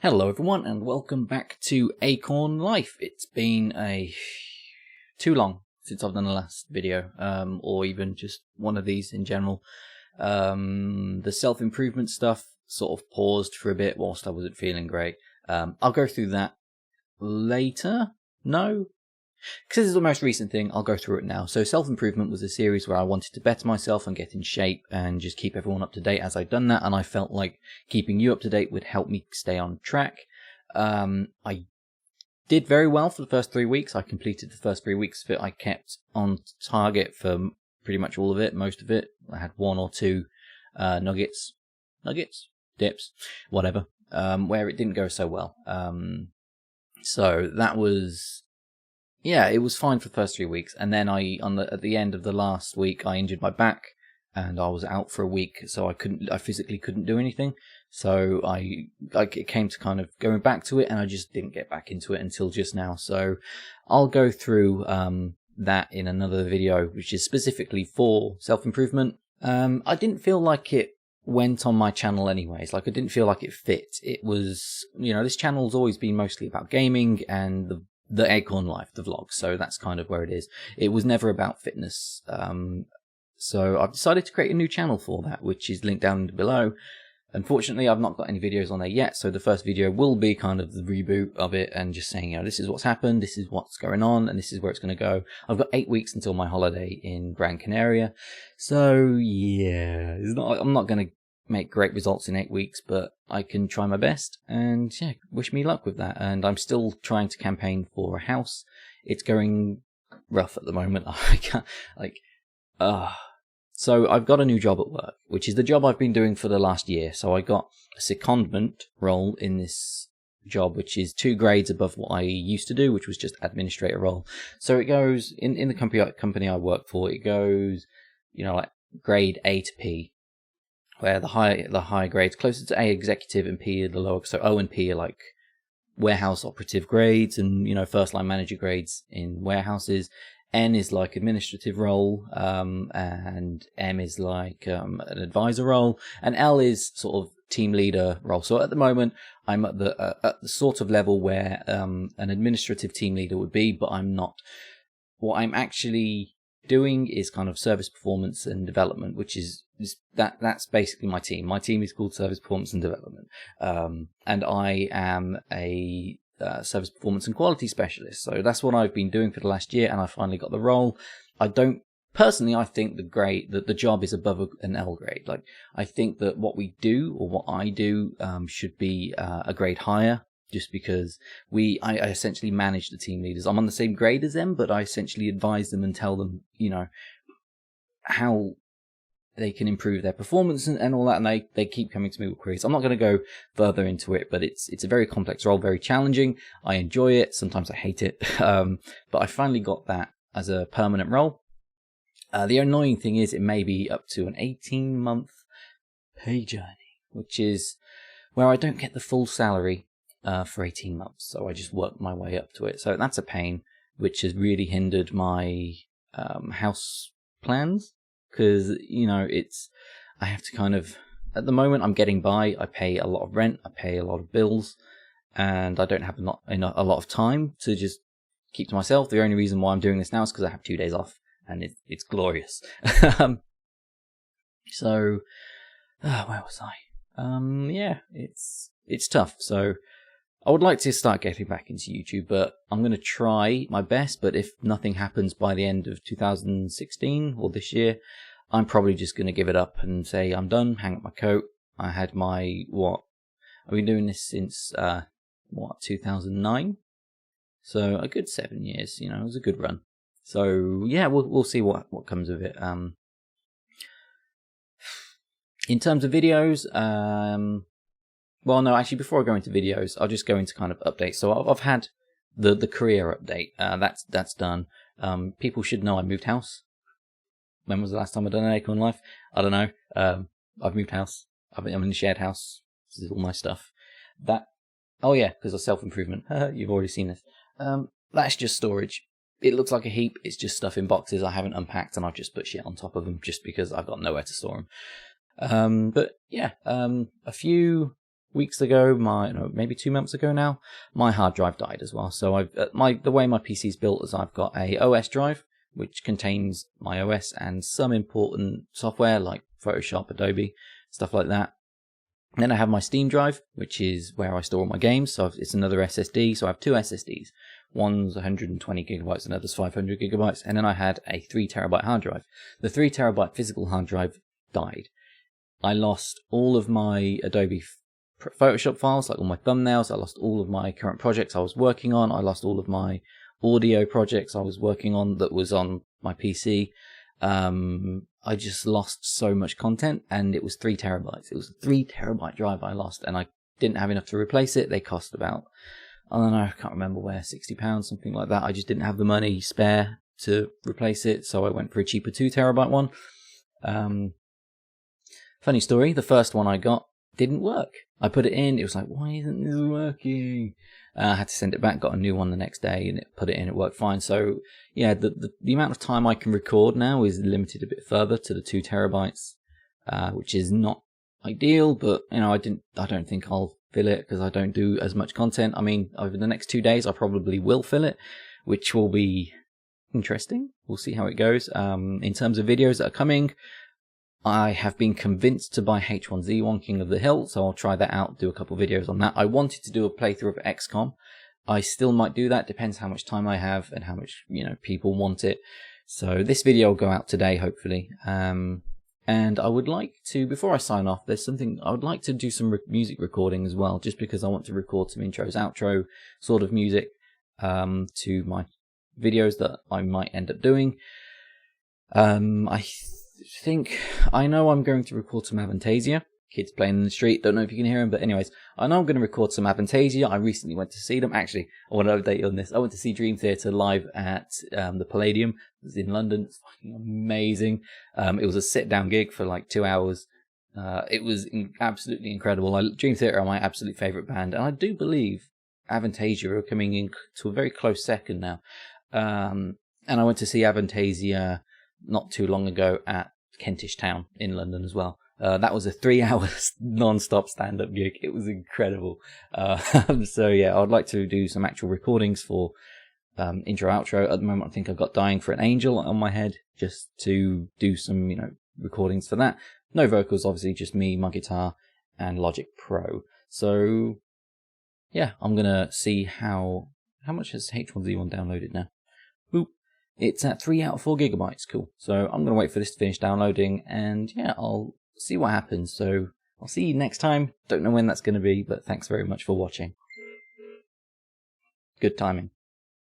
Hello everyone and welcome back to Acorn Life. It's been too long since I've done the last video, or even just one of these in general. The self-improvement stuff sort of paused for a bit whilst I wasn't feeling great. I'll go through that later. No? Because this is the most recent thing, I'll go through it now. So self-improvement was a series where I wanted to better myself and get in shape and just keep everyone up to date as I'd done that, and I felt like keeping you up to date would help me stay on track. I did very well for the first 3 weeks. I completed the first 3 weeks of it. I kept on target for pretty much all of it, most of it. I had one or two nuggets, dips, whatever, where it didn't go so well. So that was... yeah, it was fine for the first 3 weeks, and then at the end of the last week, I injured my back, and I was out for a week, so I physically couldn't do anything. So it came to kind of going back to it, and I just didn't get back into it until just now. So I'll go through that in another video, which is specifically for self-improvement. I didn't feel like it went on my channel anyways. Like, I didn't feel like it fit. It was, this channel's always been mostly about gaming and the Acorn Life, the vlog, so that's kind of where it is. It was never about fitness, so I've decided to create a new channel for that, which is linked down below. Unfortunately, I've not got any videos on there yet, so the first video will be kind of the reboot of it and just saying, this is what's happened, this is what's going on, and this is where it's going to go. I've got 8 weeks until my holiday in Gran Canaria, so yeah, I'm not going to make great results in 8 weeks, but I can try my best, and yeah, wish me luck with that. And I'm still trying to campaign for a house. It's going rough at the moment. I can't, so I've got a new job at work, which is the job I've been doing for the last year. So I got a secondment role in this job, which is 2 grades above what I used to do, which was just administrator role. So it goes in the company I work for, it goes, like grade A to P, where the high grades closer to A, executive, and P are the lower. So O and P are like warehouse operative grades, and first line manager grades in warehouses. N is like administrative role, and M is like an advisor role, and L is sort of team leader role. So at the moment, I'm at the sort of level where an administrative team leader would be, but I'm not. What I'm actually doing is kind of service performance and development, which is that's basically my team. My team is called Service Performance and Development, and I am a service performance and quality specialist. So that's what I've been doing for the last year, and I finally got the role. I think the job is above an L grade. Like, I think that what we do, or what I do, should be a grade higher. Just because I essentially manage the team leaders. I'm on the same grade as them, but I essentially advise them and tell them, how they can improve their performance and all that. And they keep coming to me with queries. I'm not going to go further into it, but it's a very complex role, very challenging. I enjoy it. Sometimes I hate it. But I finally got that as a permanent role. The annoying thing is it may be up to an 18-month pay journey, which is where I don't get the full salary for 18 months, so I just worked my way up to it. So that's a pain, which has really hindered my house plans, because I have to kind of, at the moment I'm getting by. I pay a lot of rent, I pay a lot of bills, and I don't have a lot of time to just keep to myself. The only reason why I'm doing this now is because I have 2 days off, and it's glorious. So where was I? Yeah, it's tough. So I would like to start getting back into YouTube, but I'm going to try my best. But if nothing happens by the end of 2016 or this year, I'm probably just going to give it up and say I'm done, hang up my coat. I had I've been doing this since 2009, so a good 7 years. It was a good run. So yeah, we'll see what comes of it. In terms of videos, well, no, actually, before I go into videos, I'll just go into kind of updates. So I've had the career update. That's done. People should know I moved house. When was the last time I've done an Acorn Life? I don't know. I've moved house. I'm in a shared house. This is all my stuff. Oh yeah, because of self-improvement. You've already seen this. That's just storage. It looks like a heap. It's just stuff in boxes I haven't unpacked, and I've just put shit on top of them just because I've got nowhere to store them. But yeah, a few weeks ago, maybe 2 months ago now, my hard drive died as well. So the way my PC is built is I've got a OS drive, which contains my OS and some important software like Photoshop, Adobe, stuff like that. And then I have my Steam drive, which is where I store all my games. So it's another SSD. So I have two SSDs. One's 120 gigabytes, another's 500 gigabytes. And then I had a 3 terabyte hard drive. The 3 terabyte physical hard drive died. I lost all of my Adobe Photoshop files, like all my thumbnails. I lost all of my current projects I was working on. I lost all of my audio projects I was working on that was on my PC. I just lost so much content, and it was 3 terabytes. It was a 3 terabyte drive I lost, and I didn't have enough to replace it. They cost about, I don't know, I can't remember where, £60, something like that. I just didn't have the money spare to replace it, so I went for a cheaper 2 terabyte one. Funny story, the first one I got didn't work. I put it in, it was like, why isn't this working? I had to send it back, got a new one the next day, and it put it in, it worked fine. So yeah, the amount of time I can record now is limited a bit further to the 2 terabytes, which is not ideal, but you know, I don't think I'll fill it because I don't do as much content. I mean, over the next 2 days I probably will fill it, which will be interesting. We'll see how it goes. In terms of videos that are coming, I have been convinced to buy H1Z1 King of the Hill, so I'll try that out, do a couple videos on that. I wanted to do a playthrough of XCOM. I still might do that, depends how much time I have and how much, people want it. So this video will go out today, hopefully. And I would like to, before I sign off, there's something, I would like to do some music recording as well, just because I want to record some intros, outro sort of music to my videos that I might end up doing. I know I'm going to record some Avantasia. Kids playing in the street, don't know if you can hear them, but anyways, I know I'm going to record some Avantasia. I recently went to see them. Actually, I want to update you on this. I went to see Dream Theater live at the Palladium. It was in London. It's fucking amazing. It was a sit-down gig for like 2 hours. It was absolutely incredible. Dream Theater are my absolute favourite band, and I do believe Avantasia are coming in to a very close second now. And I went to see Avantasia not too long ago at Kentish Town in London as well. That was a 3 hour non-stop stand-up gig. It was incredible. So yeah, I'd like to do some actual recordings for intro, outro. At the moment, I think I've got Dying for an Angel on my head, just to do some, recordings for that. No vocals, obviously, just me, my guitar, and Logic Pro. So yeah, I'm gonna see how much has H1Z1 downloaded now. Boop. It's at 3 out of 4 gigabytes. Cool. So I'm going to wait for this to finish downloading, and yeah, I'll see what happens. So I'll see you next time. Don't know when that's going to be, but thanks very much for watching. Good timing.